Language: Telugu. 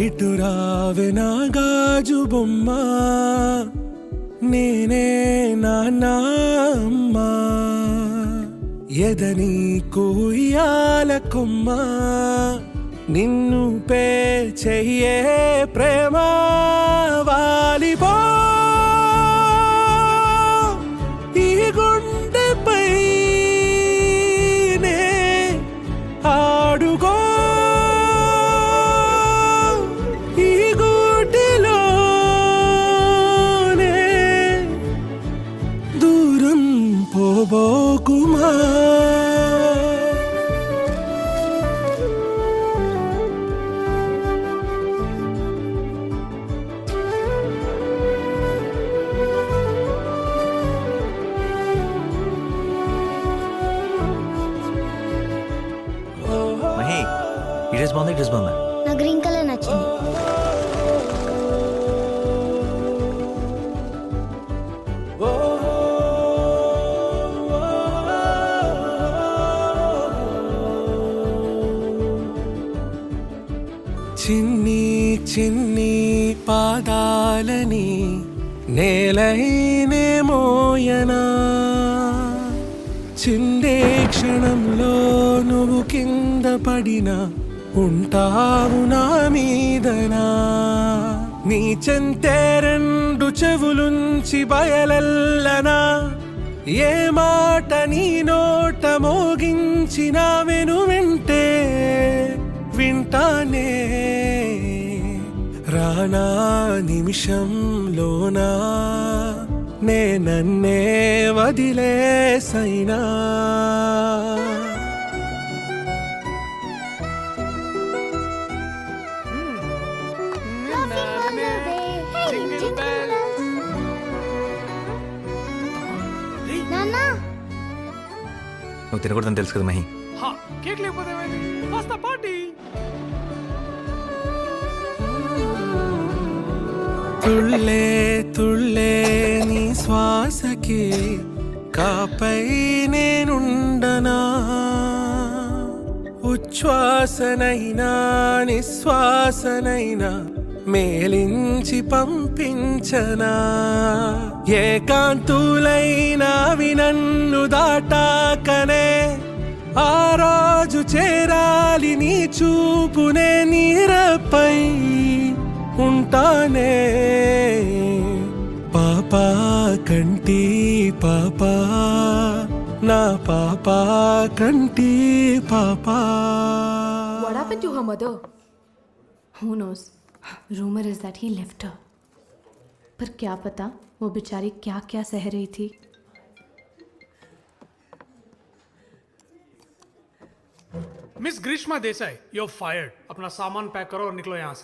ఇటు రావే నా గాజు బొమ్మ నేనే నాన్న అమ్మా ఎదని కుయ్యాల కొమ్మ నిన్ను పే చెయ్యే ప్రేమ వాలిపో ఈ గుండెపై నే ఆడుకో ఈ గూటిలోనే దూరం పోబోకుమా మహి ఈ డ్రెస్ బాగుంది, ఈ డ్రెస్ బాగుందా? నా గ్రీన్ కలర్ నచ్చింది. చిన్ని చిన్ని పాదాలని నేలైనే మోయనా చిందే క్షణంలో నువ్వు కింద పడినా ఉంటావు నా మీదనా నీ చెంతే రెండు చెవులుంచి బయలెల్లనా ఏ మాట నీ నోట మోగించిన వెను వింటే వింటానే రానా నిమిషంలోనా నే నన్నే వదిలేసైనా నాన్నా నువ్వు తినకూడదని తెలుసు కదా మహి. కేక్ లేకపోతే వస్తా పార్టీ తుళ్ళే తుళ్ళే నీ శ్వాసకి కాపై నేనుండనా ఉచ్ఛ్వాసనైనా నిశ్వాసనైనా మేలించి పంపించనా ఏకాంతులైనవి నన్ను దాటాకనే ఆ రోజు చేరాలి నీ చూపునే నీరపై ఉంటానే పాపా కంటి పాపా నా పాపా కంటి పాపా. What happened to her mother? Who knows? Rumor is that he left her. पर क्या पता वो बेचारी क्या क्या सह रही थी. Miss Greeshma Desai, you're fired. अपना सामान पैक करो और निकलो यहाँ से.